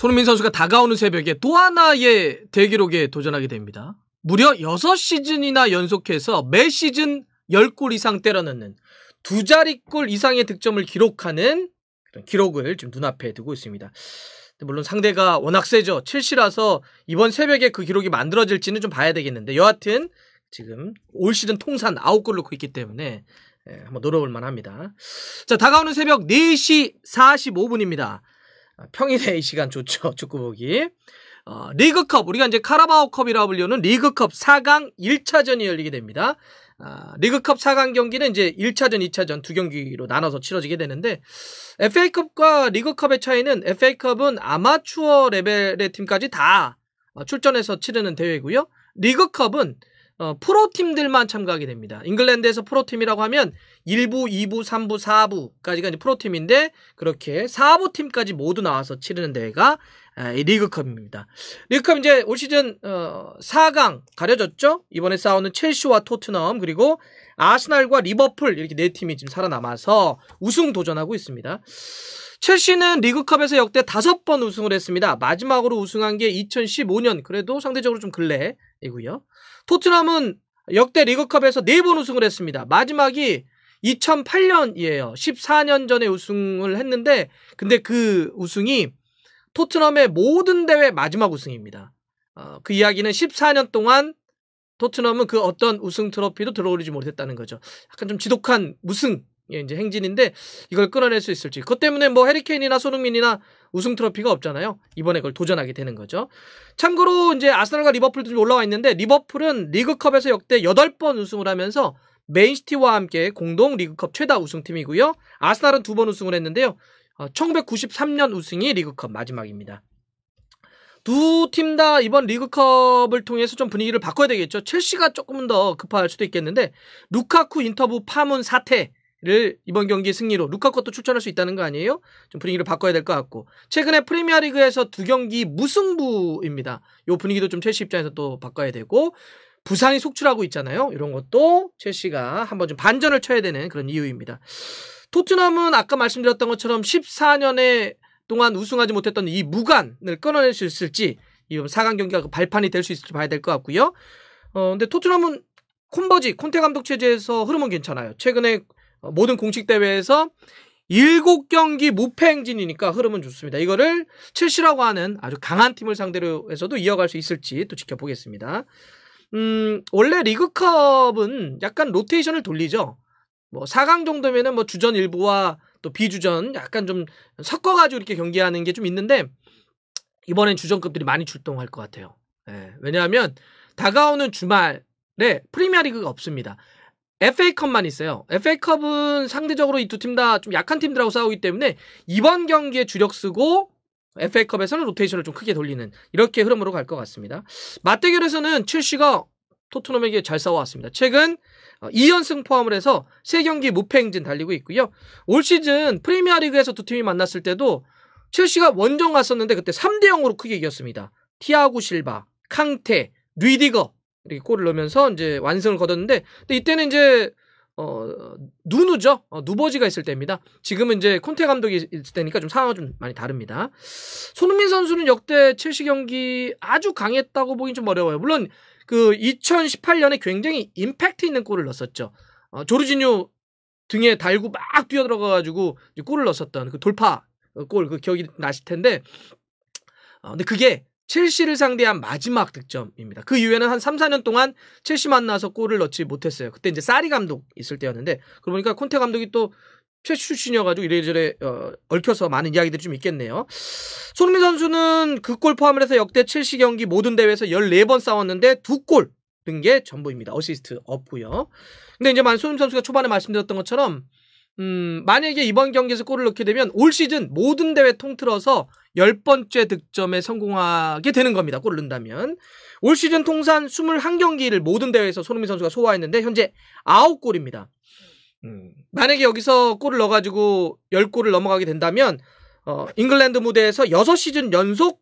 손흥민 선수가 다가오는 새벽에 또 하나의 대기록에 도전하게 됩니다. 무려 6시즌이나 연속해서 매 시즌 10골 이상 때려넣는 두 자리 골 이상의 득점을 기록하는 그런 기록을 지금 눈앞에 두고 있습니다. 물론 상대가 워낙 세죠. 첼시라서 이번 새벽에 그 기록이 만들어질지는 좀 봐야 되겠는데 여하튼 지금 올 시즌 통산 9골을 넣고 있기 때문에 한번 노려볼 만합니다. 자, 다가오는 새벽 4시 45분입니다. 평일에 이 시간 좋죠. 축구 보기. 리그컵, 우리가 이제 카라바오컵이라고 불리는 리그컵 4강 1차전이 열리게 됩니다. 리그컵 4강 경기는 이제 1차전, 2차전 두 경기로 나눠서 치러지게 되는데 FA컵과 리그컵의 차이는 FA컵은 아마추어 레벨의 팀까지 다 출전해서 치르는 대회고요. 리그컵은 프로팀들만 참가하게 됩니다. 잉글랜드에서 프로팀이라고 하면 1부, 2부, 3부, 4부까지가 이제 프로팀인데 그렇게 4부 팀까지 모두 나와서 치르는 대회가 이 리그컵입니다. 리그컵 이제 올 시즌 4강 가려졌죠? 이번에 싸우는 첼시와 토트넘 그리고 아스날과 리버풀 이렇게 네 팀이 지금 살아남아서 우승 도전하고 있습니다. 첼시는 리그컵에서 역대 5번 우승을 했습니다. 마지막으로 우승한 게 2015년 그래도 상대적으로 좀 근래이고요. 토트넘은 역대 리그컵에서 4번 우승을 했습니다. 마지막이 2008년이에요. 14년 전에 우승을 했는데 근데 그 우승이 토트넘의 모든 대회 마지막 우승입니다. 그 이야기는 14년 동안 토트넘은 그 어떤 우승 트로피도 들어오르지 못했다는 거죠. 약간 좀 지독한 무승 이제 행진인데 이걸 끊어낼 수 있을지. 그것 때문에 뭐 해리케인이나 손흥민이나 우승 트로피가 없잖아요. 이번에 그걸 도전하게 되는 거죠. 참고로 이제 아스날과 리버풀도 좀 올라와 있는데 리버풀은 리그컵에서 역대 8번 우승을 하면서 맨시티와 함께 공동 리그컵 최다 우승팀이고요. 아스날은 2번 우승을 했는데요. 1993년 우승이 리그컵 마지막입니다. 두 팀 다 이번 리그컵을 통해서 좀 분위기를 바꿔야 되겠죠. 첼시가 조금은 더 급할 수도 있겠는데 루카쿠 인터뷰 파문 사태를 이번 경기 승리로 루카쿠도 출전할 수 있다는 거 아니에요? 좀 분위기를 바꿔야 될 것 같고 최근에 프리미어리그에서 2경기 무승부입니다. 이 분위기도 좀 첼시 입장에서 또 바꿔야 되고 부상이 속출하고 있잖아요. 이런 것도 첼시가 한번 좀 반전을 쳐야 되는 그런 이유입니다. 토트넘은 아까 말씀드렸던 것처럼 14년에 동안 우승하지 못했던 이 무관을 끊어낼 수 있을지 이 4강 경기가 발판이 될 수 있을지 봐야 될 것 같고요. 근데 토트넘은 콘테 감독 체제에서 흐름은 괜찮아요. 최근에 모든 공식 대회에서 7경기 무패 행진이니까 흐름은 좋습니다. 이거를 첼시라고 하는 아주 강한 팀을 상대로 해서도 이어갈 수 있을지 또 지켜보겠습니다. 원래 리그컵은 약간 로테이션을 돌리죠. 뭐 4강 정도면은 뭐 주전 일부와 또 비주전 약간 좀 섞어가지고 이렇게 경기하는 게 좀 있는데 이번엔 주전급들이 많이 출동할 것 같아요. 왜냐하면 다가오는 주말에 프리미어리그가 없습니다. FA컵만 있어요. FA컵은 상대적으로 이 두 팀 다 좀 약한 팀들하고 싸우기 때문에 이번 경기에 주력 쓰고 FA컵에서는 로테이션을 좀 크게 돌리는 이렇게 흐름으로 갈 것 같습니다. 맞대결에서는 첼시가 토트넘에게 잘 싸워왔습니다. 최근 2연승 포함을 해서 3경기 무패 행진 달리고 있고요. 올 시즌 프리미어리그에서 두 팀이 만났을 때도 첼시가 원정 갔었는데 그때 3대0으로 크게 이겼습니다. 티아고 실바, 캉테, 류디거 이렇게 골을 넣으면서 이제 완승을 거뒀는데 근데 이때는 이제 누누죠. 누버지가 있을 때입니다. 지금은 이제 콘테 감독이 있을 때니까 좀 상황은 좀 많이 다릅니다. 손흥민 선수는 역대 첼시 경기 아주 강했다고 보긴 좀 어려워요. 물론 그 2018년에 굉장히 임팩트 있는 골을 넣었었죠. 조르지뉴 등에 달고 막 뛰어들어가가지고 골을 넣었었던 그 돌파 골 그 기억이 나실 텐데 근데 그게 첼시를 상대한 마지막 득점입니다. 그 이후에는 한 3, 4년 동안 첼시 만나서 골을 넣지 못했어요. 그때 이제 사리 감독 있을 때였는데 그러고 보니까 콘테 감독이 또 첼시 출신이어가지고 이래저래 얽혀서 많은 이야기들이 좀 있겠네요. 손흥민 선수는 그 골 포함을 해서 역대 첼시 경기 모든 대회에서 14번 싸웠는데 2골 넣은 게 전부입니다. 어시스트 없고요. 근데 이제 손흥민 선수가 초반에 말씀드렸던 것처럼 만약에 이번 경기에서 골을 넣게 되면 올 시즌 모든 대회 통틀어서 10번째 득점에 성공하게 되는 겁니다. 골을 넣는다면. 올 시즌 통산 21경기를 모든 대회에서 손흥민 선수가 소화했는데 현재 9골입니다. 만약에 여기서 골을 넣어가지고 10골을 넘어가게 된다면 잉글랜드 무대에서 6시즌 연속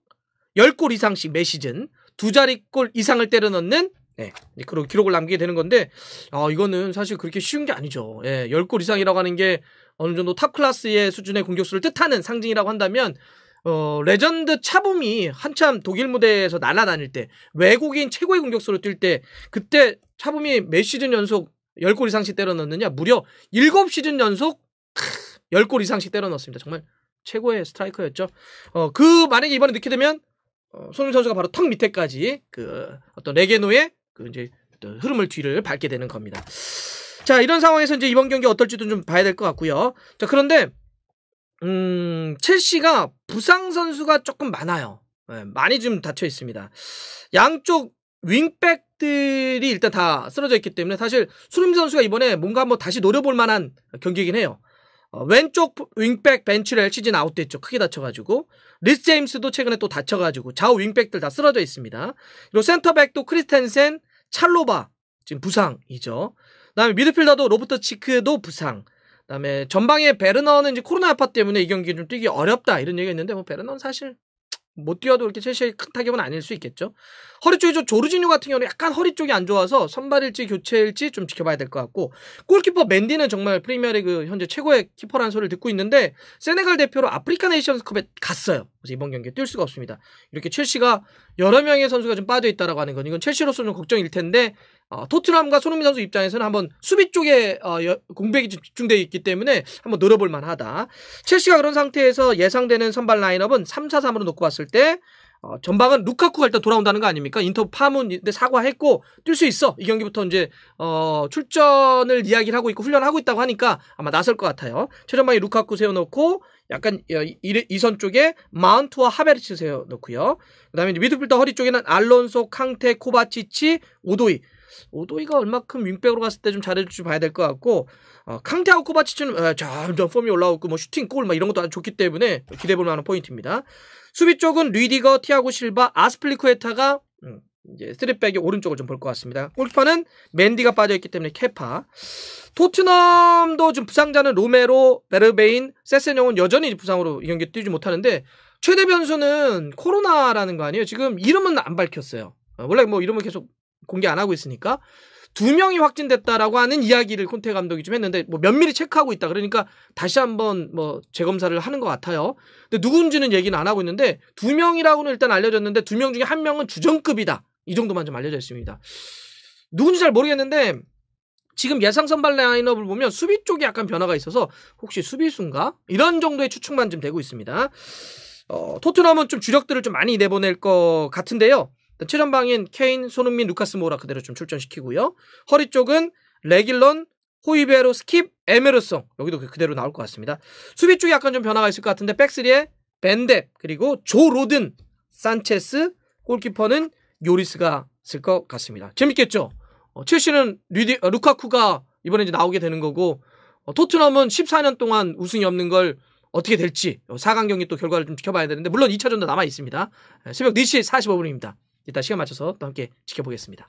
10골 이상씩 매 시즌 두 자리 골 이상을 때려 넣는 그런 기록을 남기게 되는 건데 이거는 사실 그렇게 쉬운 게 아니죠. 10골 이상이라고 하는 게 어느 정도 탑 클래스의 수준의 공격수를 뜻하는 상징이라고 한다면 레전드 차붐이 한참 독일 무대에서 날아다닐 때 외국인 최고의 공격수로 뛸 때 그때 차붐이 몇 시즌 연속 10골 이상씩 때려 넣느냐? 무려 7시즌 연속 10골 이상씩 때려 넣었습니다. 정말 최고의 스트라이커였죠. 만약에 이번에 넣게 되면 손흥민 선수가 바로 턱 밑에까지 어떤 레게노의 이제 흐름을 뒤를 밟게 되는 겁니다. 자, 이런 상황에서 이제 이번 경기 어떨지도 좀 봐야 될 것 같고요. 자, 그런데 첼시가 부상 선수가 조금 많아요. 네, 많이 좀 닫혀 있습니다. 양쪽 윙백들이 일단 다 쓰러져 있기 때문에 사실 손흥민 선수가 이번에 뭔가 한번 다시 노려볼 만한 경기이긴 해요. 왼쪽 윙백 벤치렐 시즌 아웃됐죠. 크게 다쳐가지고. 리스 제임스도 최근에 또 다쳐가지고 좌우 윙백들 다 쓰러져 있습니다. 그리고 센터백도 크리스텐센, 찰로바 지금 부상이죠. 그다음에 미드필더도 로버트 치크도 부상. 그다음에 전방에 베르너는 이제 코로나 여파 때문에 이 경기 좀 뛰기 어렵다 이런 얘기가 있는데 뭐 베르너는 사실 못 뛰어도 이렇게 첼시의 큰 타격은 아닐 수 있겠죠. 허리 쪽이 조르지뉴 같은 경우는 약간 허리 쪽이 안 좋아서 선발일지 교체일지 좀 지켜봐야 될 것 같고 골키퍼 맨디는 정말 프리미어리그 현재 최고의 키퍼라는 소리를 듣고 있는데 세네갈 대표로 아프리카 네이션스컵에 갔어요. 그래서 이번 경기에 뛸 수가 없습니다. 이렇게 첼시가 여러 명의 선수가 좀 빠져 있다라고 하는 건 이건 첼시로서는 걱정일 텐데 토트넘과 손흥민 선수 입장에서는 한번 수비 쪽에 공백이 집중되어 있기 때문에 한번 노려볼 만하다. 첼시가 그런 상태에서 예상되는 선발 라인업은 3-4-3으로 놓고 봤을 때 전방은 루카쿠가 일단 돌아온다는 거 아닙니까? 인터 파문인데 사과했고 뛸 수 있어. 이 경기부터 이제 출전을 이야기를 하고 있고 훈련을 하고 있다고 하니까 아마 나설 것 같아요. 최전방에 루카쿠 세워놓고 약간 이선 쪽에 마운트와 하베르츠 세워놓고요. 그다음에 이제 미드필더 허리 쪽에는 알론소, 캉테, 코바치치, 오도이가 얼마큼 윙백으로 갔을 때 좀 잘해줄지 봐야 될 것 같고 캉테하고 코바치치는 점점 폼이 올라오고 뭐 슈팅 골 막 이런 것도 아주 좋기 때문에 기대해볼 만한 포인트입니다. 수비 쪽은 리디거, 티아고 실바, 아스플리쿠에타가 이제 3백의 오른쪽을 좀 볼 것 같습니다. 골키퍼는 맨디가 빠져있기 때문에 케파. 토트넘도 좀 부상자는 로메로, 베르베인, 세세뇽은 여전히 부상으로 이 경기에 뛰지 못하는데 최대 변수는 코로나라는 거 아니에요? 지금 이름은 안 밝혔어요. 원래 뭐 이름을 계속 공개 안 하고 있으니까 2명이 확진됐다라고 하는 이야기를 콘테 감독이 좀 했는데 뭐 면밀히 체크하고 있다. 그러니까 다시 한번 뭐 재검사를 하는 것 같아요. 근데 누군지는 얘기는 안 하고 있는데 2명이라고는 일단 알려졌는데 2명 중에 1명은 주전급이다. 이 정도만 좀 알려져 있습니다. 누군지 잘 모르겠는데 지금 예상 선발 라인업을 보면 수비 쪽에 약간 변화가 있어서 혹시 수비수인가? 이런 정도의 추측만 좀 되고 있습니다. 토트넘은 좀 주력들을 좀 많이 내보낼 것 같은데요. 최전방인 케인, 손흥민, 루카스 모라 그대로 좀 출전시키고요. 허리 쪽은 레길런, 호이베로, 스킵, 에메르송 여기도 그대로 나올 것 같습니다. 수비 쪽에 약간 좀 변화가 있을 것 같은데 백스리에 벤뎁 그리고 조 로든, 산체스, 골키퍼는 요리스가 쓸 것 같습니다. 재밌겠죠? 첼시는 루카쿠가 이번에 이제 나오게 되는 거고 토트넘은 14년 동안 우승이 없는 걸 어떻게 될지 4강 경기 또 결과를 좀 지켜봐야 되는데 물론 2차전도 남아 있습니다. 새벽 4시 45분입니다. 이따 시간 맞춰서 또 함께 지켜보겠습니다.